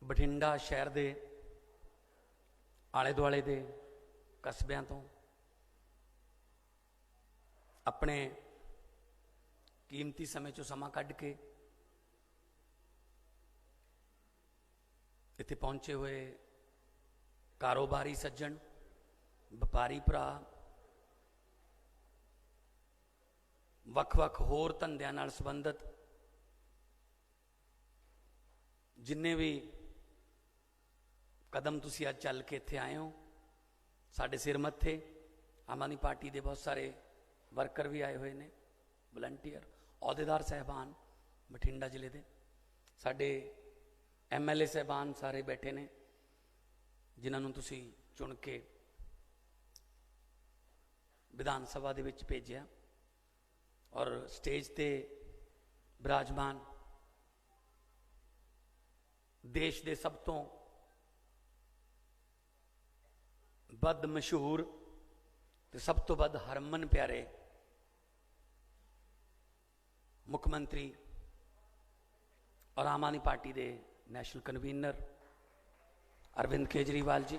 बठिंडा शहर के आले दुआले के कस्बियां तो अपने कीमती समय चो समा कढ़ के इत्थे पहुंचे हुए कारोबारी सज्जन, व्यापारी भरा, वख-वख होर धंधियां नाल संबंधित जिन्ने भी कदम तुसी अज चल के इत्थे आए हो, साडे सिर मत्थे आम आदमी पार्टी के बहुत सारे वर्कर भी आए हुए ने, वलंटियर, अहुदेदार साहबान बठिंडा जिले के, साडे MLA साहबान सारे बैठे ने जिन्होंने तुसी चुन के विधान सभा दे विच भेजिया और स्टेज ते विराजमान देश के सब तो वध मशहूर ते सब तो वध हरमन प्यारे मुख्यमंत्री और आम आदमी पार्टी के नैशनल कन्वीनर अरविंद केजरीवाल जी,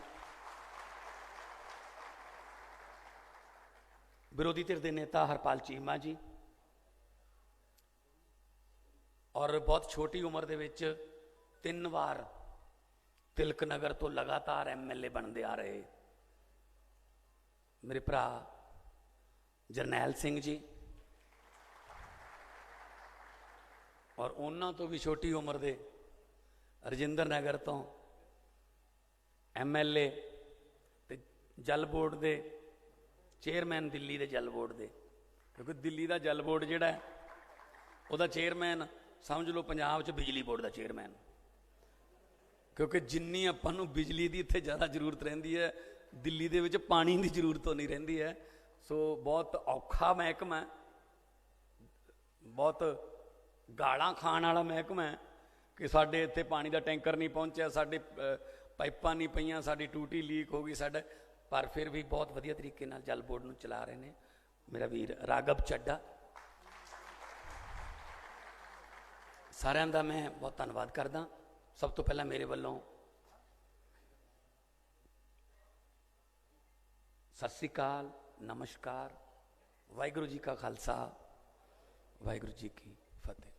विरोधी धिर के नेता हरपाल चीमा जी, और बहुत छोटी उम्र दे विच 3 बार तिलक नगर तो लगातार MLA बनते आ रहे मेरे भरा जरनैल सिंह जी, और उन्होंने तो भी छोटी उम्र के रजिंदर नगर तो MLA ते जल बोर्ड के चेयरमैन, दिल्ली के जल बोर्ड के, क्योंकि दिल्ली का जल बोर्ड जिहड़ा है उहदा चेयरमैन समझ लो पंजाब च बिजली बोर्ड का चेयरमैन, क्योंकि जिन्नी आपां नूं बिजली की इत्थे ज़्यादा जरूरत रहिंदी है, दिल्ली दे विच पानी की जरूरत तो नहीं रहिंदी है। सो बहुत औखा महकमा है, बहुत गालां खाण वाला महकमा है कि साडे इत्थे पानी का टैंकर नहीं पहुंचा, साडे पाइपां नहीं पईयां, साडी टूटी लीक हो गई साडा, पर फिर भी बहुत वधिया तरीके नाल जल बोर्ड नूं चला रहे हैं मेरा वीर राघव चड्डा। सारिਆਂ ਦਾ मैं बहुत धन्नवाद करदा। सब तो पहला मेरे वालों सत श्री अकाल, नमस्कार, वाहिगुरू जी का खालसा, वाहिगुरू जी की फतेह।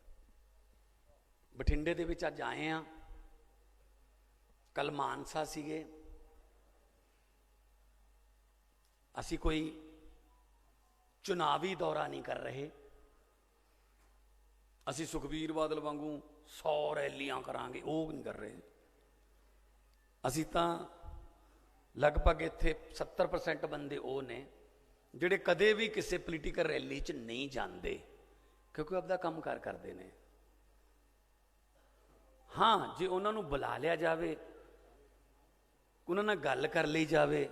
बठिंडे दे विच अज आए हैं, कल मानसा सीगे, असी कोई चुनावी दौरा नहीं कर रहे, असी सुखबीर बादल वांगू 100 रैलियां करांगे, वो नहीं कर रहे। असी तां लगभग इत्थे 70% बंदे वो ने जिहड़े कदे भी किसी पोलीटिकल रैली च नहीं जाते, क्योंकि अपना काम कार करते हैं। हाँ, जे उन्होंने बुला लिया जाए, उन्होंने गल कर ली जाए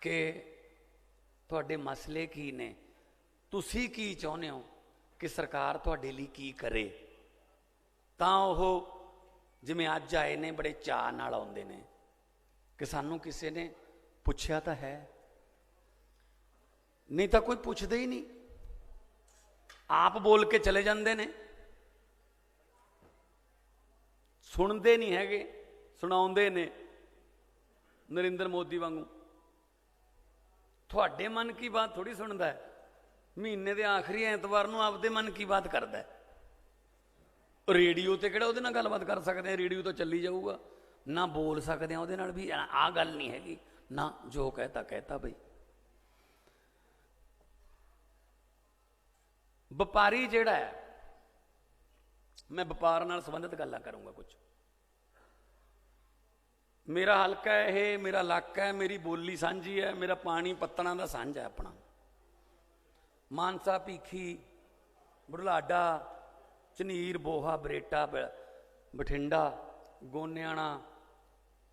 कि तुहाडे मसले की ने, तुसी की चाहुंदे हो कि सरकार तुहाडे लई की करे, तां ओह जिवें अज आए ने बड़े चाअ नाल आउंदे ने कि सानू किसी ने पुछया तो है, नहीं तो कोई पुछदे ही नहीं, आप बोल के चले जाते ने, सुनते नहीं हैगे, सुनाउंदे ने नरेंद्र मोदी वांगू। थोड़े मन की बात थोड़ी सुनता है, महीने के आखिरी एतवार को आपदे मन की बात करता है। रेडियो तो किहड़ा उहदे नाल गलबात कर सकते हैं, रेडियो तो चली जाऊगा, ना बोल सकते हैं उहदे नाल भी, आ गल नहीं हैगी ना, जो कहता कहता। बई व्यापारी जिहड़ा है, मैं व्यापार नाल संबंधित गल्लां करूँगा कुछ। मेरा हलका है ये, मेरा इलाका है, मेरी बोली सांझी है, मेरा पानी पत्तना का सांझा है अपना। मानसा, भीखी, बुढ़लाडा, झनीर, बोहा, बरेटा, बठिंडा, गोनियाना,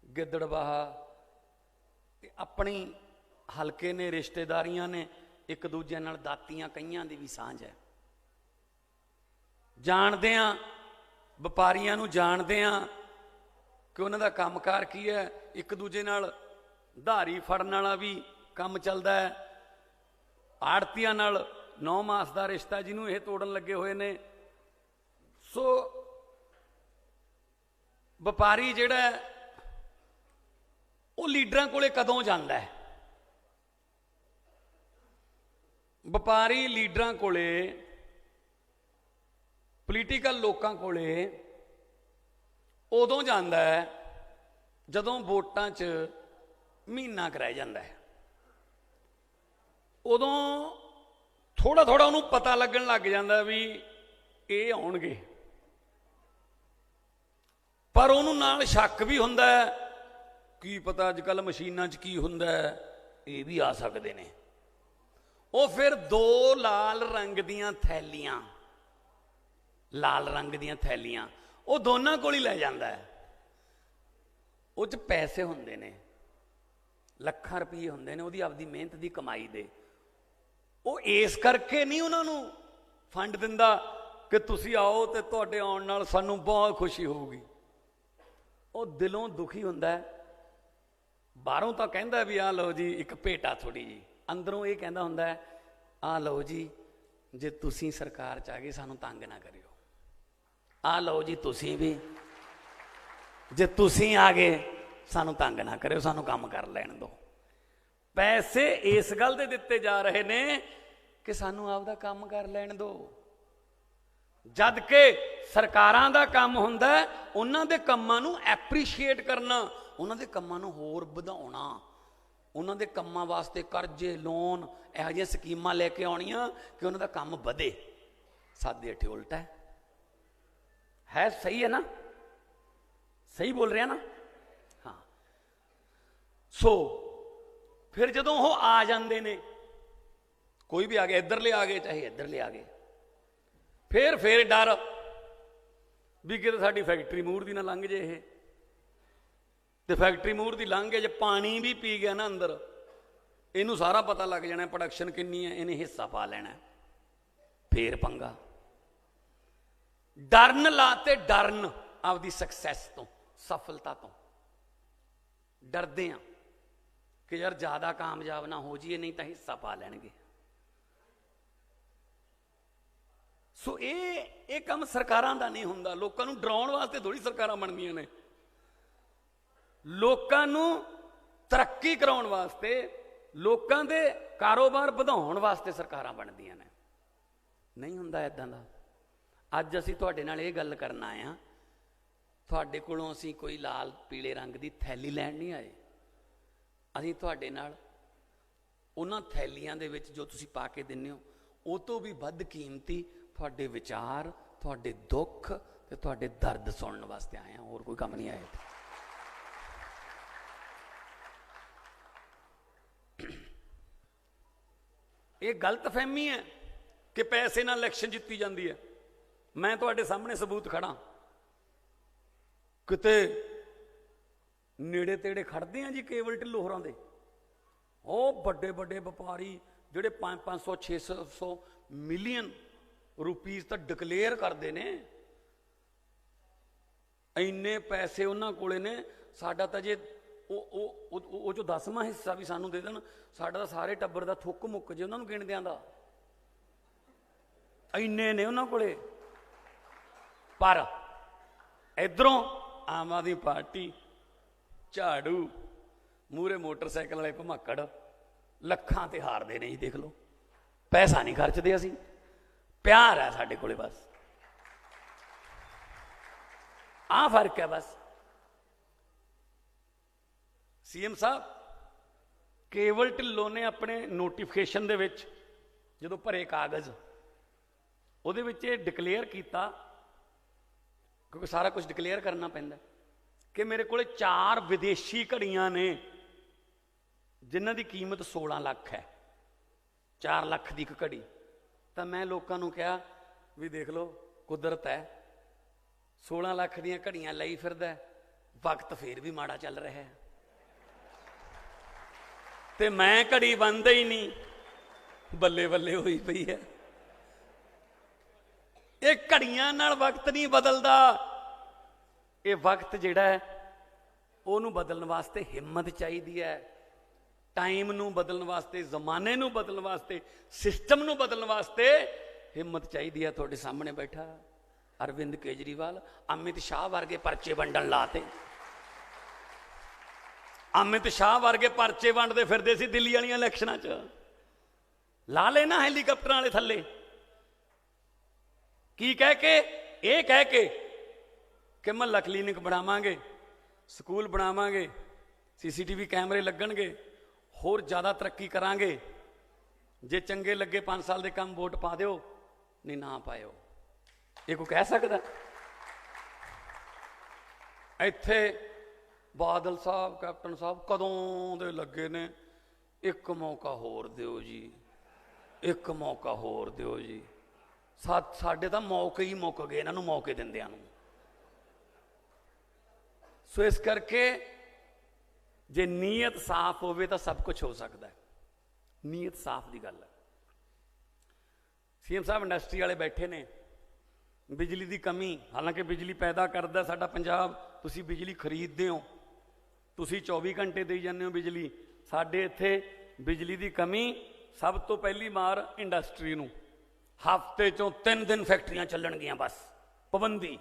गिद्दड़बाहा, अपनी हलके ने, रिश्तेदारियां ने, एक दूजे नाल दातियां कईयां दी भी सांझ है। जानते हैं व्यापारियां नूं, जानते हैं कि उन्हां दा कामकार की है, एक दूजे नाल धारी फड़न वाला भी काम चलता है, आड़तियां नाल 9 मास का रिश्ता जिन्हों ये तोड़न लगे हुए ने। सो ਵਪਾਰੀ ਜਿਹੜਾ ਉਹ ਲੀਡਰਾਂ ਕੋਲੇ ਕਦੋਂ ਜਾਂਦਾ ਹੈ? ਵਪਾਰੀ ਲੀਡਰਾਂ ਕੋਲੇ, ਪੋਲੀਟੀਕਲ ਲੋਕਾਂ ਕੋਲੇ ਉਦੋਂ ਜਾਂਦਾ ਹੈ ਜਦੋਂ ਵੋਟਾਂ 'ਚ ਮਹੀਨਾ ਕੁ ਰਹਿ ਜਾਂਦਾ ਹੈ। ਉਦੋਂ ਥੋੜਾ ਥੋੜਾ ਉਹਨੂੰ ਪਤਾ ਲੱਗਣ ਲੱਗ ਜਾਂਦਾ ਵੀ ਇਹ ਆਉਣਗੇ, ਪਰ ਉਹਨੂੰ ਨਾਲ ਸ਼ੱਕ ਵੀ ਹੁੰਦਾ ਹੈ, ਕੀ ਪਤਾ ਅੱਜ ਕੱਲ੍ਹ ਮਸ਼ੀਨਾਂ 'ਚ ਕੀ ਹੁੰਦਾ ਹੈ, ਇਹ ਵੀ ਆ ਸਕਦੇ ਨੇ। ਉਹ ਫਿਰ ਦੋ ਲਾਲ ਰੰਗ ਦੀਆਂ ਥੈਲੀਆਂ, ਲਾਲ ਰੰਗ ਦੀਆਂ ਥੈਲੀਆਂ ਉਹ ਦੋਨਾਂ ਕੋਲ ਹੀ ਲੈ ਜਾਂਦਾ ਹੈ। ਉਹ 'ਚ ਪੈਸੇ ਹੁੰਦੇ ਨੇ, ਲੱਖਾਂ ਰੁਪਏ ਹੁੰਦੇ ਨੇ, ਉਹਦੀ ਆਪਦੀ ਮਿਹਨਤ ਦੀ ਕਮਾਈ ਦੇ। ਉਹ ਇਸ ਕਰਕੇ ਨਹੀਂ ਉਹਨਾਂ ਨੂੰ ਫੰਡ ਦਿੰਦਾ ਕਿ ਤੁਸੀਂ ਆਓ ਤੇ ਤੁਹਾਡੇ ਆਉਣ ਨਾਲ ਸਾਨੂੰ ਬਹੁਤ ਖੁਸ਼ੀ ਹੋਊਗੀ। ਉਹ ਦਿਲੋਂ ਦੁਖੀ ਹੁੰਦਾ ਹੈ। ਬਾਹਰੋਂ ਤਾਂ ਕਹਿੰਦਾ ਵੀ ਆਹ ਲਓ ਜੀ ਇੱਕ ਭੇਟਾ ਥੋੜੀ ਜੀ, ਅੰਦਰੋਂ ਇਹ ਕਹਿੰਦਾ ਹੁੰਦਾ ਹੈ ਆਹ ਲਓ ਜੀ ਜੇ ਤੁਸੀਂ ਸਰਕਾਰ 'ਚ ਆ ਗਏ ਸਾਨੂੰ ਤੰਗ ਨਾ ਕਰਿਓ, ਆਹ ਲਓ ਜੀ ਤੁਸੀਂ ਵੀ ਜੇ ਤੁਸੀਂ ਆ ਗਏ ਸਾਨੂੰ ਤੰਗ ਨਾ ਕਰਿਓ, ਸਾਨੂੰ ਕੰਮ ਕਰ ਲੈਣ ਦਿਓ। ਪੈਸੇ ਇਸ ਗੱਲ ਦੇ ਦਿੱਤੇ ਜਾ ਰਹੇ ਨੇ ਕਿ ਸਾਨੂੰ ਆਪਦਾ ਕੰਮ ਕਰ ਲੈਣ ਦਿਓ, ਜਦ ਕਿ ਸਰਕਾਰਾਂ ਦਾ ਕੰਮ ਹੁੰਦਾ ਉਹਨਾਂ ਦੇ ਕੰਮਾਂ ਨੂੰ ਐਪਰੀਸ਼ੀਏਟ ਕਰਨਾ, ਉਹਨਾਂ ਦੇ ਕੰਮਾਂ ਨੂੰ ਹੋਰ ਵਧਾਉਣਾ, ਉਹਨਾਂ ਦੇ ਕੰਮਾਂ ਵਾਸਤੇ ਕਰਜ਼ੇ ਲੋਨ ਇਹੋ ਜਿਹੀਆਂ ਸਕੀਮਾਂ ਲੈ ਕੇ ਆਉਣੀਆਂ ਕਿ ਉਹਨਾਂ ਦਾ ਕੰਮ ਵਧੇ। ਸਾਡੇ ਇੱਥੇ ਉਲਟਾ ਹੈ। ਸਹੀ ਹੈ ਨਾ? ਸਹੀ ਬੋਲ ਰਿਹਾ ਨਾ? ਹਾਂ। ਸੋ ਫਿਰ ਜਦੋਂ ਉਹ ਆ ਜਾਂਦੇ ਨੇ, ਕੋਈ ਵੀ ਆ ਗਿਆ, ਇੱਧਰਲੇ ਆ ਗਏ ਚਾਹੇ ਇੱਧਰਲੇ ਆ ਗਏ, ਫਿਰ ਡਰ ਵੀ ਕਿਤੇ ਸਾਡੀ ਫੈਕਟਰੀ ਮੂਹਰ ਦੀ ਨਾ ਲੰਘ ਜੇ ਇਹ, ਤੇ ਫੈਕਟਰੀ ਮੂਹਰ ਦੀ ਲੰਘ ਕੇ ਜੇ ਪਾਣੀ ਵੀ ਪੀ ਗਿਆ ਨਾ ਅੰਦਰ, ਇਹਨੂੰ ਸਾਰਾ ਪਤਾ ਲੱਗ ਜਾਣਾ ਪ੍ਰੋਡਕਸ਼ਨ ਕਿੰਨੀ ਹੈ, ਇਹਨੇ ਹਿੱਸਾ ਪਾ ਲੈਣਾ, ਫੇਰ ਪੰਗਾ। ਡਰਨ ਲਾਤੇ, ਡਰਨ ਆਪਦੀ ਸਕਸੈਸ ਤੋਂ, ਸਫਲਤਾ ਤੋਂ ਡਰਦੇ ਆ ਕਿ ਯਾਰ ਜ਼ਿਆਦਾ ਕਾਮਯਾਬ ਨਾ ਹੋ ਜਾਈਏ ਨਹੀਂ ਤਾਂ ਹਿੱਸਾ ਪਾ ਲੈਣਗੇ। ਸੋ ਇਹ ਕੰਮ ਸਰਕਾਰਾਂ ਦਾ ਨਹੀਂ ਹੁੰਦਾ। ਲੋਕਾਂ ਨੂੰ ਡਰਾਉਣ ਵਾਸਤੇ ਥੋੜੀ ਸਰਕਾਰਾਂ ਬਣਦੀਆਂ ਨੇ, ਲੋਕਾਂ ਨੂੰ ਤਰੱਕੀ ਕਰਾਉਣ ਵਾਸਤੇ, ਲੋਕਾਂ ਦੇ ਕਾਰੋਬਾਰ ਵਧਾਉਣ ਵਾਸਤੇ ਸਰਕਾਰਾਂ ਬਣਦੀਆਂ ਨੇ। ਨਹੀਂ ਹੁੰਦਾ ਇੱਦਾਂ ਦਾ। ਅੱਜ ਅਸੀਂ ਤੁਹਾਡੇ ਨਾਲ ਇਹ ਗੱਲ ਕਰਨ ਆਏ ਹਾਂ, ਤੁਹਾਡੇ ਕੋਲੋਂ ਅਸੀਂ ਕੋਈ ਲਾਲ ਪੀਲੇ ਰੰਗ ਦੀ ਥੈਲੀ ਲੈਣ ਨਹੀਂ ਆਏ। ਅਸੀਂ ਤੁਹਾਡੇ ਨਾਲ ਉਹਨਾਂ ਥੈਲੀਆਂ ਦੇ ਵਿੱਚ ਜੋ ਤੁਸੀਂ ਪਾ ਕੇ ਦਿੰਦੇ ਹੋ ਉਹ ਤੋਂ ਵੀ ਵੱਧ ਕੀਮਤੀ ਤੁਹਾਡੇ ਵਿਚਾਰ, ਤੁਹਾਡੇ ਦੁੱਖ ਤੇ ਤੁਹਾਡੇ ਦਰਦ ਸੁਣਨ ਵਾਸਤੇ ਆਏ ਹਾਂ, ਹੋਰ ਕੋਈ ਕੰਮ ਨਹੀਂ ਆਏ। ਇਹ ਗਲਤਫਹਿਮੀ ਹੈ ਕਿ ਪੈਸੇ ਨਾਲ ਇਲੈਕਸ਼ਨ ਜਿੱਤੀ ਜਾਂਦੀ ਹੈ। ਮੈਂ ਤੁਹਾਡੇ ਸਾਹਮਣੇ ਸਬੂਤ ਖੜਾ, ਕਿਤੇ ਨੇੜੇ ਤੇੜੇ ਖੜਦੇ ਆ ਜੀ ਕੇਵਲ ਢਿੱਲੋਂ ਹੋਰਾਂ ਦੇ, ਉਹ ਵੱਡੇ ਵੱਡੇ ਵਪਾਰੀ ਜਿਹੜੇ 500 600 ਮਿਲੀਅਨ ਰੁਪੀਸ ਤਾਂ ਡਿਕਲੇਅਰ ਕਰਦੇ ਨੇ, ਇੰਨੇ ਪੈਸੇ ਉਹਨਾਂ ਕੋਲੇ ਨੇ। ਸਾਡਾ ਤਾਂ ਜੇ ਉਹ ਜੋ 10ਵਾਂ ਹਿੱਸਾ ਵੀ ਸਾਨੂੰ ਦੇ ਦੇਣ, ਸਾਡਾ ਤਾਂ ਸਾਰੇ ਟੱਬਰ ਦਾ ਥੁੱਕ ਮੁੱਕ ਜੇ ਉਹਨਾਂ ਨੂੰ ਗਿਣਦਿਆਂ ਦਾ, ਇੰਨੇ ਨੇ ਉਹਨਾਂ ਕੋਲੇ। ਪਰ ਇਧਰੋਂ ਆਮ ਆਦਮੀ ਪਾਰਟੀ, ਝਾੜੂ, ਮੂਹਰੇ ਮੋਟਰਸਾਈਕਲ ਵਾਲੇ ਭਮਾਕੜ ਲੱਖਾਂ ਤੇ ਹਾਰਦੇ ਨੇ ਜੀ। ਦੇਖ ਲਓ, ਪੈਸਾ ਨਹੀਂ ਖਰਚਦੇ ਅਸੀਂ, ਪਿਆਰ ਹੈ ਸਾਡੇ ਕੋਲੇ, ਬਸ ਆਹ ਫਰਕ ਹੈ। ਬਸ ਸੀਐਮ ਸਾਹਿਬ ਕੇਵਲ ਢਿੱਲੋਂ ਨੇ ਆਪਣੇ ਨੋਟੀਫਿਕੇਸ਼ਨ ਦੇ ਵਿੱਚ ਜਦੋਂ ਭਰੇ ਕਾਗਜ਼, ਉਹਦੇ ਵਿੱਚ ਇਹ ਡਿਕਲੇਅਰ ਕੀਤਾ, ਕਿਉਂਕਿ ਸਾਰਾ ਕੁਝ ਡਿਕਲੇਅਰ ਕਰਨਾ ਪੈਂਦਾ, ਕਿ ਮੇਰੇ ਕੋਲੇ 4 ਵਿਦੇਸ਼ੀ ਘੜੀਆਂ ਨੇ ਜਿਨ੍ਹਾਂ ਦੀ ਕੀਮਤ 16 ਲੱਖ ਹੈ, 4 ਲੱਖ ਦੀ ਇੱਕ ਘੜੀ। ਤਾਂ ਮੈਂ ਲੋਕਾਂ ਨੂੰ ਕਿਹਾ ਵੀ ਦੇਖ ਲਓ, ਕੁਦਰਤ ਹੈ, 16 ਲੱਖ ਦੀਆਂ ਘੜੀਆਂ ਲਈ ਫਿਰਦਾ, ਵਕਤ ਫੇਰ ਵੀ ਮਾੜਾ ਚੱਲ ਰਿਹਾ ਹੈ, ਤੇ ਮੈਂ ਘੜੀ ਬੰਨਦਾ ਹੀ ਨਹੀਂ, ਬੱਲੇ ਬੱਲੇ ਹੋਈ ਪਈ ਹੈ। ਇਹ ਘੜੀਆਂ ਨਾਲ ਵਕਤ ਨਹੀਂ ਬਦਲਦਾ। ਇਹ ਵਕਤ ਜਿਹੜਾ ਹੈ ਉਹਨੂੰ ਬਦਲਣ ਵਾਸਤੇ ਹਿੰਮਤ ਚਾਹੀਦੀ ਹੈ। ਟਾਈਮ ਨੂੰ ਬਦਲਣ ਵਾਸਤੇ, ਜ਼ਮਾਨੇ ਨੂੰ ਬਦਲਣ ਵਾਸਤੇ, ਸਿਸਟਮ ਨੂੰ ਬਦਲਣ ਵਾਸਤੇ ਹਿੰਮਤ ਚਾਹੀਦੀ ਹੈ। ਤੁਹਾਡੇ ਸਾਹਮਣੇ ਬੈਠਾ अरविंद केजरीवाल अमित शाह वर्गे परचे वंडन लाते। अमित शाह वर्गे परचे वंडते फिरदे सी दिल्ली वाली इलैक्शनां च। ला लेना हैलीकॉप्टर वाले थल्ले की कह के, ये कह के कि महल्ला क्लीनिक बनावांगे, स्कूल बनावांगे, CCTV कैमरे लगणगे, होर ज़्यादा तरक्की करांगे, जे चंगे लगे 5 साल के काम वोट पा दो, नहीं ना पाओ। ये कोई कह सकता? इत्थे बादल साहब कैप्टन साहब कदों दे लगे ने, एक मौका होर दिओ जी, एक मौका होर दिओ जी। साडे तां मौके ही मुक गए इन्हां नूं मौके दिंदिआं नूं। सो इस करके जे नीयत साफ होवे तां सब कुछ हो सकता है। नीयत साफ की गल है। CM साहब इंडस्ट्री वाले बैठे ने, बिजली की कमी, हालांकि बिजली पैदा करता साडा पंजाब, तुसीं बिजली खरीदते हो, तुसीं 24 घंटे दे जाते हो बिजली। साडे इत्थे बिजली की कमी सब तो पहली मार इंडस्ट्री नूं। हफ्ते चों 3 दिन फैक्ट्रियां चलणगियां बस, पाबंदी।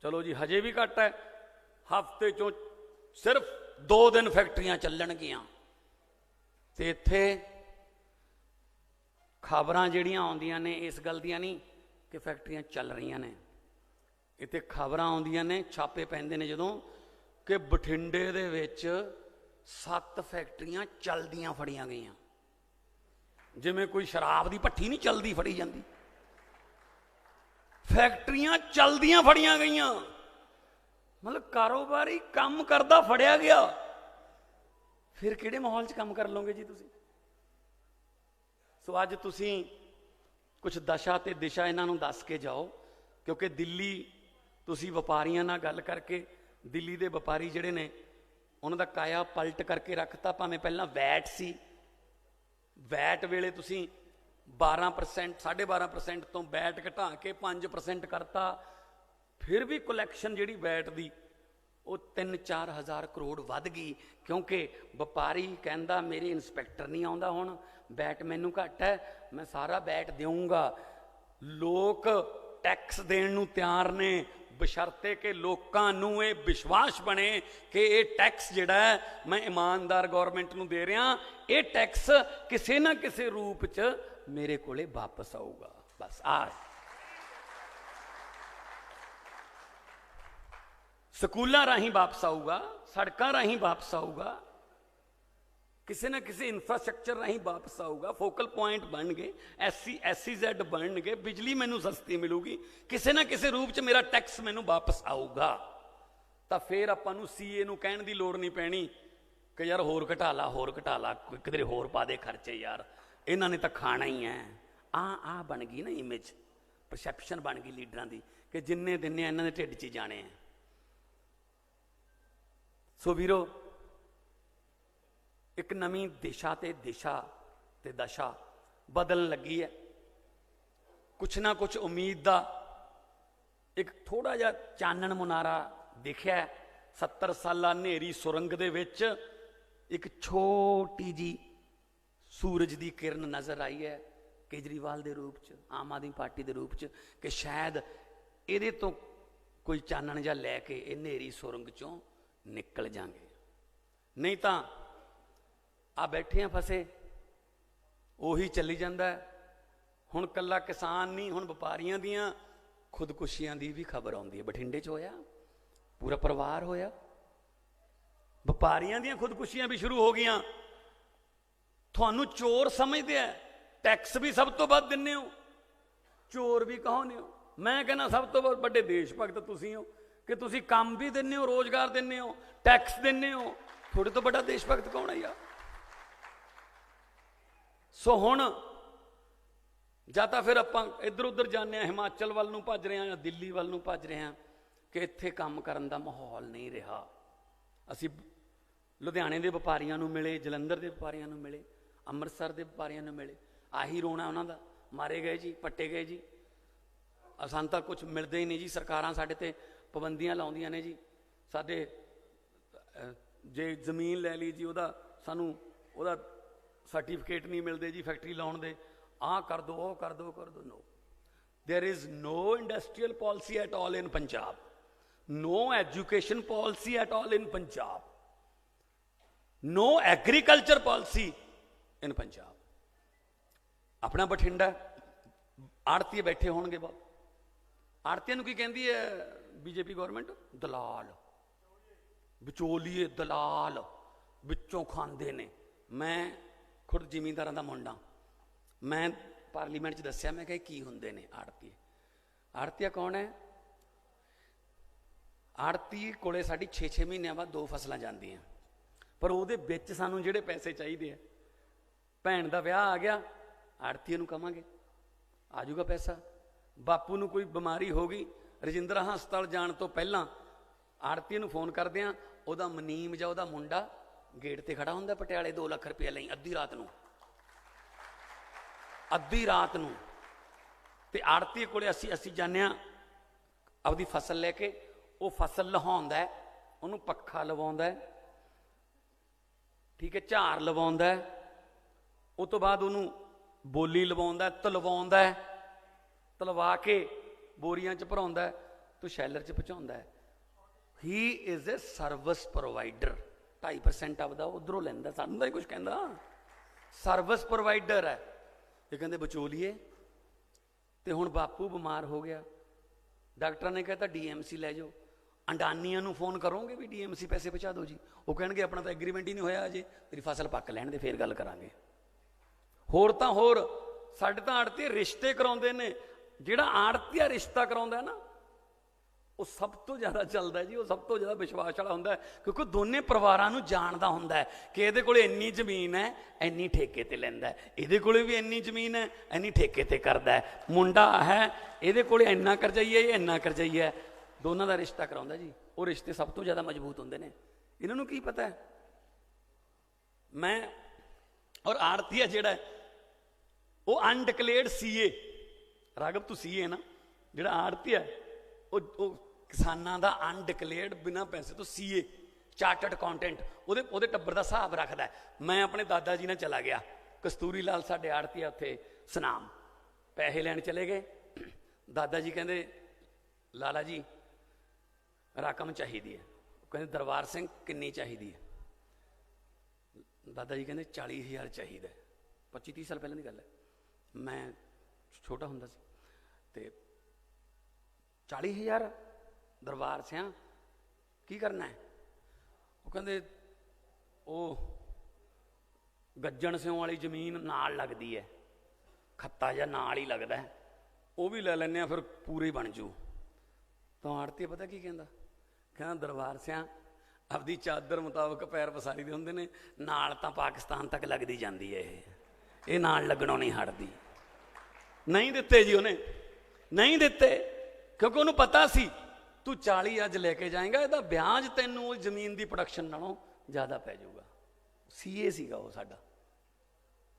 चलो जी हजे भी घट है, हफ्ते चों सिर्फ 2 दिन फैक्ट्रियां चलणगियां। ते इत्थे खबरां जिहड़ियां आउंदियां ने इस गल दियां नहीं कि फैक्ट्रियां चल रही ने, इत्थे खबरां आउंदियां ने, छापे पैंदे ने जदों कि बठिंडे दे विच 7 फैक्ट्रियां चलदियां फड़ियां गईयां। जिवें कोई शराब की भट्ठी नहीं चलती फड़ी जाती, फैक्ट्रियां चलदियां फड़ियां गईयां। मतलब कारोबारी काम करदा फड़िया गया। फिर किहड़े माहौल च काम कर लोगे जी तुसीं? सो अज तुसीं कुछ दशा ते दिशा इन्हां नूं दस के जाओ, क्योंकि दिल्ली तुसीं व्यापारियों नाल गल करके, दिल्ली दे व्यापारी जिहड़े ने उन्हां दा काया पलट करके रखता। भावें पहलां वैट सी, वैट वेले तुसीं 12%, 12.5% तो वैट घटा के 5% करता। फिर भी कलैक्शन जिहड़ी वैट दी वो 3-4 हज़ार करोड़ वध गई, क्योंकि व्यापारी कहंदा मेरे इंस्पैक्टर नहीं आउंदा, हुण वैट मैनूं घट है, मैं सारा वैट देऊँगा। लोक टैक्स देण नूं तैयार ने, बशर्ते कि लोकां नूं ये विश्वास बने कि ये टैक्स जिहड़ा है मैं ईमानदार गौरमेंट नूं दे रहा, ये टैक्स किसी ना किसी रूप च मेरे कोले वापस आऊगा। बस स्कूलों राहीं वापस आऊगा, सड़कों राहीं वापस आऊगा, किसी ना किसी इंफ्रास्ट्रक्चर राहीं वापस आऊगा। फोकल पॉइंट बन गए, SEZ बन गए, बिजली मैनू सस्ती मिलूगी, किसी ना किसी रूप च मेरा टैक्स मैनू वापस आऊगा। तो फिर आपां नूं CA नूं कहण दी लोड़ नहीं पैनी कि यार होर घटा ला, होर घटा ला, किधरे होर पा दे खर्चे, यार इन्हां ने तो खाना ही है। आ बन गई ना इमेज, परसैप्शन बन गई लीडरां दी कि जिन्ने दिने इन्हां दे ढिड च जाने हैं। सो वीरो, एक नवीं दिशा ते दशा बदलण लगी है। कुछ ना कुछ उम्मीद का एक थोड़ा जिहा चानण मुनारा दिखिया। 70 साला नेरी सुरंग दे विच एक छोटी जी सूरज की किरण नज़र आई है, केजरीवाल के रूप च, आम आदमी पार्टी के रूप च, कि शायद ये तो कोई चानण जिहा लैके ये नेरी सुरंग चों निकल जाएंगे। नहीं तो आ बैठे फसे, उही चली जाता है। हुण कल्ला किसान नहीं, हुण व्यापारियों दियां खुदकुशियां दी भी खबर आउंदी है। बठिंडे च होया, पूरा परिवार होया, व्यापारियों दियां खुदकुशियां भी शुरू हो गई। थानू चोर समझते हैं, टैक्स भी सब तो वध दिंदे हो, चोर भी कहोने हो। मैं कहना सब तो बड़े देश भगत तुसीं हो कि तुसीं काम भी दिंदे हो, रोजगार दिंदे हो, टैक्स दिंदे हो। थोड़े तो बड़ा देश भगत कौन है यार? सो हुण ਜਾਂ ਤਾਂ फिर ਆਪਾਂ इधर उधर जाने, हिमाचल वाल नूं भज रहे हैं, दिल्ली वाल नूं भज रहे हैं कि इत्थे काम करन दा माहौल नहीं रहा। असीं लुधियाने के व्यापारियों नूं मिले, जलंधर के व्यापारियों नूं मिले, अमृतसर के व्यापारियों नूं मिले, आही रोना उन्हां दा, मारे गए जी, पट्टे गए जी, असां तां कुछ मिलदे ही नहीं जी, सरकारां साडे ते पाबंदियां लाउंदियां ने जी, साडे जे जमीन लै ली जी उहदा सानूं उहदा सर्टिफिकेट नहीं मिलते जी फैक्ट्री लाउण दे, आ कर दो, ओ कर दो, कर दो। No, There is no industrial policy at all in Punjab. No education policy at all in Punjab. No agriculture policy in Punjab. अपना बठिंडा आड़ती बैठे होणगे बहुत। आड़तियां नूं की कहंदी है बीजेपी गवर्नमेंट? दलाल, विचोलीए, दलाल विचों खांदे ने। मैं खुद जिमींदारां दा मुंडा, मैं पार्लीमेंट च दस्सिया, मैं कहा की हुंदे ने आड़ती। आड़तिया कौन है? आड़ती कोले साडी 6-6 महीनों बाद 2 फसलां जांदियां, पर उहदे विच सानूं जिहड़े पैसे चाहिए, भैन दा विआह आ गया, आड़तीए नूं कहांगे आ जाऊगा पैसा। बापू नूं कोई बीमारी हो गई, रजिंद्रा हस्पताल जाण तो पहलां आड़तीए नूं फोन करदे आ, उहदा मनीम जां उहदा मुंडा गेट ते खड़ा हुंदा पटियाले 2 लाख रुपया लई अद्धी रात नूं, अद्धी रात नूं। ते आड़तीए कोले असीं जाने आपदी फसल लैके, वो फसल लहाउंदा है, उहनूं पक्खा लवाउंदा है, ठीक है, झार लवाउंदा है, उस तो बाद उहनूं बोली लवाउंदा है, तलवाउंदा है, तलवा के बोरियां च भराउंदा है, तो शैलर च पहुंचाउंदा है। He is a service provider. 2.5% आपदा उधरों लैंदा, सानूं तां नहीं कुछ कहंदा, सर्विस प्रोवाइडर है। ये कहंदे विचोलीए। तो हुण बापू बीमार हो गया, डॉक्टर ने कहता DMC लै जाओ। अंडानिया नूं फोन करोगे भी DMC पैसे पहुँचा दो जी, वो कहेंगे अपना तो एग्रीमेंट ही नहीं होया अजे, तेरी फसल पक लैण दे फिर गल करांगे। होर तां होर साडे तां आड़ती रिश्ते कराउंदे ने। जिहड़ा आड़तीआ रिश्ता कराउंदा है ना, वो सब तो ज़्यादा चलता है जी, वो सब तो ज़्यादा विश्वास वाला होंदा है, क्योंकि दोनों परिवारां नूं जानदा होंदा है कि इहदे कोले इन्नी जमीन है, इन्नी ठेके ते लैंदा है, इहदे कोले भी इन्नी जमीन है, इन्नी ठेके ते करदा है, मुंडा है इहदे कोले इन्ना करजाई है, इन्ना करजाई है, दोनों का रिश्ता कराउंदा जी। वो रिश्ते सब तो ज़्यादा मजबूत होंदे ने। इन्हां नूं की पता है? मैं और आड़तीआ जिहड़ा वो अनडिकलेयर्ड CA, राघव तू CA ना, जिहड़ा आड़तीआ वो किसानां दा अनडिकलेयर्ड बिना पैसे तो CA, चार्टर्ड अकाउंटेंट, ਉਹਦੇ ਟੱਬਰ ਦਾ ਹਿਸਾਬ ਰੱਖਦਾ ਹੈ। मैं अपने दादा जी ने चला गया, कस्तूरी लाल साडे आड़ती उत्थे सुनाम, पैसे लैण चले गए। दादा जी कहंदे लाला जी रकम चाहिदी है, कहंदे दरबार सिंह किन्नी चाहिदी है? दादा जी कहंदे 40,000 चाहिदा। 25-30 साल पहले की गल है, मैं छोटा हुंदा सी। ते 40,000 दरबार सिंह की करना है? वो कहंदे ओ गज्जण सिंह वाली जमीन नाल लगदी है, खत्ता जा नाल ही लगदा है, वो भी ले लैने फिर पूरी बन जू। तो आड़ती पता की कहंदा? कहंदा दरबार सिंह आपदी चादर मुताबक पैर पसारी दे हुंदे ने, नाल तां पाकिस्तान तक लगदी जांदी है, ये नाल लगणों नहीं हटदी। नहीं दिते जी, उन्हें नहीं दिते, क्योंकि उन्होंने पता सी तू 40 अज लेके जाएगा, यदा ब्याज तेनों जमीन की प्रोडक्शन नालों ज़्यादा पै जाऊगा। CA सीगा वो साडा।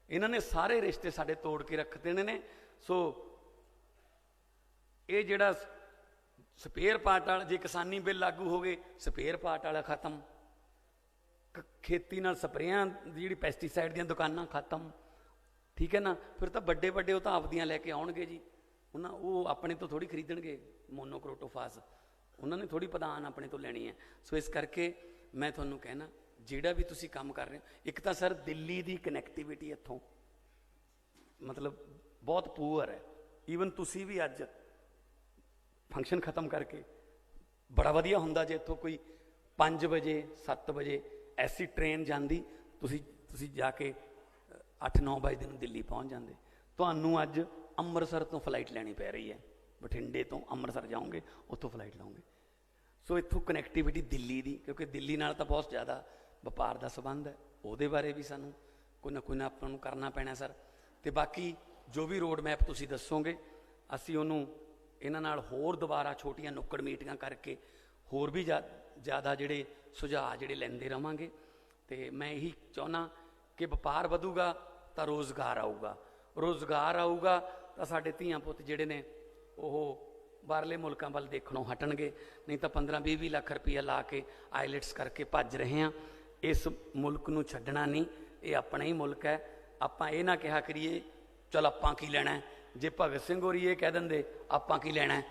इन्होंने सारे रिश्ते साडे तोड़ के रख देने ने। सो ये जिहड़ा स्पेयर पार्ट वाला, जे किसानी बिल लागू हो गए, स्पेयर पार्ट वाला खत्म, खेती नाल स्प्रेयां जिहड़ी पैसटीसाइड दी दुकानां खत्म, ठीक है ना। फिर तो बड़े बड़े वो तो आपदियां लैके आउणगे जी, उन्हें वो अपने तो थोड़ी खरीदणगे मोनोक्रोटोफास, उन्होंने थोड़ी प्रधान अपने तो लैनी है। सो इस करके मैं तुहानूं कहना, जिहड़ा भी तुसीं काम कर रहे हो, एक तो सर दिल्ली की कनैक्टिविटी इत्थों मतलब बहुत पुअर है। ईवन तुसीं भी अज फंक्शन खत्म करके बड़ा वधिया हुंदा जे इत्थों कोई 5 बजे 7 बजे ऐसी ट्रेन जाती, तुसीं जाके 8-9 बजे दिन दिल्ली पहुँच जाते। तुहानूं अज अमृतसर तो फ्लाइट लैनी पै रही है, बठिंडे तो अमृतसर जाओगे, उत्थों फ्लाइट लाओगे। सो इत्थों कनैक्टिविटी दिल्ली की, क्योंकि दिल्ली नाल तां बहुत ज़्यादा व्यापार का संबंध है, उहदे बारे भी सानूं कोई ना आपां नूं करना पैना सर। तो बाकी जो भी रोड मैप तुसीं दसोगे, असीं उहनूं इन्हां नाल होर दोबारा छोटियां नुक्कड़ मीटिंगां करके होर भी ज़्यादा जिहड़े सुझाव जिहड़े लैंदे रहांगे। तो मैं यही चाहुंदा कि व्यापार वधूगा तो रोज़गार आऊगा, रोज़गार आऊगा तो साडे धीआं पुत्त जिहड़े ने ਉਹ ਬਾਹਰਲੇ ਮੁਲਕਾਂ ਵੱਲ ਦੇਖਣੋਂ ਹਟਣਗੇ। नहीं तो 15-20 ਲੱਖ रुपया ला के आईलैट्स करके भज रहे हैं। इस मुल्क नूं छड्डना नहीं, ये अपना ही मुल्क है। आपां ये ना कहा करिए चल आपां की लेना है, जे भगत सिंह होरी ये कह देंगे आपां की लैना है,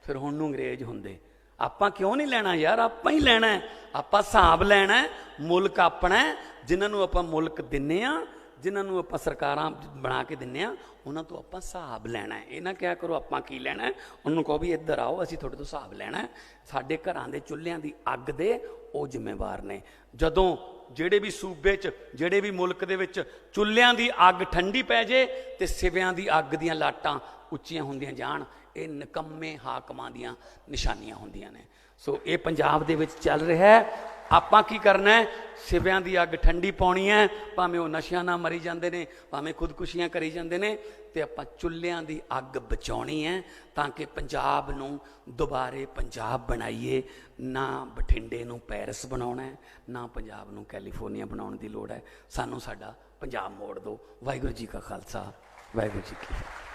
फिर हुण नूं अंग्रेज हुंदे। आपां क्यों नहीं लैना यार, आपां ही लैना है। आपां हिसाब लैना है, मुल्क अपना है, जिन्होंने आपां मुल्क दिन्ने आ, जिन्होंने आपां सरकारां बना के दिन्ने आ, उन्हां तो आपां हिसाब लैना है। ये ना क्या करो आपां की लैना है, उन्होंने कहो भी इधर आओ असीं तुहाडे तो हिसाब लैना है। साडे घरां दे चुल्हिਆਂ ਦੀ ਅੱਗ ਦੇ ਉਹ ਜ਼ਿੰਮੇਵਾਰ ਨੇ। ਜਦੋਂ ਜਿਹੜੇ ਵੀ ਸੂਬੇ 'ਚ ਜਿਹੜੇ ਵੀ ਮੁਲਕ ਦੇ ਵਿੱਚ ਚੁੱਲ੍ਹਿਆਂ ਦੀ ਅੱਗ ਠੰਡੀ ਪੈ ਜੇ ਤੇ ਸਿਵਿਆਂ ਦੀ ਅੱਗ ਦੀਆਂ ਲਾਟਾਂ ਉੱਚੀਆਂ ਹੁੰਦੀਆਂ ਜਾਣ, ਇਹ ਨਿਕੰਮੇ ਹਾਕਮਾਂ ਦੀਆਂ ਨਿਸ਼ਾਨੀਆਂ ਹੁੰਦੀਆਂ ਨੇ। ਸੋ ਇਹ ਪੰਜਾਬ ਦੇ ਵਿੱਚ ਚੱਲ ਰਿਹਾ ਹੈ। ਆਪਾਂ ਕੀ ਕਰਨਾ ਹੈ, ਸਿਵਿਆਂ ਦੀ ਅੱਗ ਠੰਡੀ ਪਾਉਣੀ ਹੈ, ਭਾਵੇਂ ਉਹ ਨਸ਼ਿਆਂ ਨਾਲ ਮਰੀ ਜਾਂਦੇ ਨੇ, ਭਾਵੇਂ ਖੁਦਕੁਸ਼ੀਆਂ ਕਰੀ ਜਾਂਦੇ ਨੇ, ਤੇ ਆਪਾਂ ਚੁੱਲ੍ਹਿਆਂ ਦੀ ਅੱਗ ਬਚਾਉਣੀ ਹੈ ਤਾਂ ਕਿ ਪੰਜਾਬ ਨੂੰ ਦੁਬਾਰੇ ਪੰਜਾਬ ਬਣਾਈਏ। ਨਾ ਬਠਿੰਡੇ ਨੂੰ ਪੈਰਿਸ ਬਣਾਉਣਾ ਹੈ, ਨਾ ਪੰਜਾਬ ਨੂੰ ਕੈਲੀਫੋਰਨੀਆ ਬਣਾਉਣ ਦੀ ਲੋੜ ਹੈ। ਸਾਨੂੰ ਸਾਡਾ ਪੰਜਾਬ ਮੋੜ ਦਿਓ। ਵਾਹਿਗੁਰੂ ਜੀ ਕਾ ਖਾਲਸਾ, ਵਾਹਿਗੁਰੂ ਜੀ ਕੀ ਫਤਿਹ।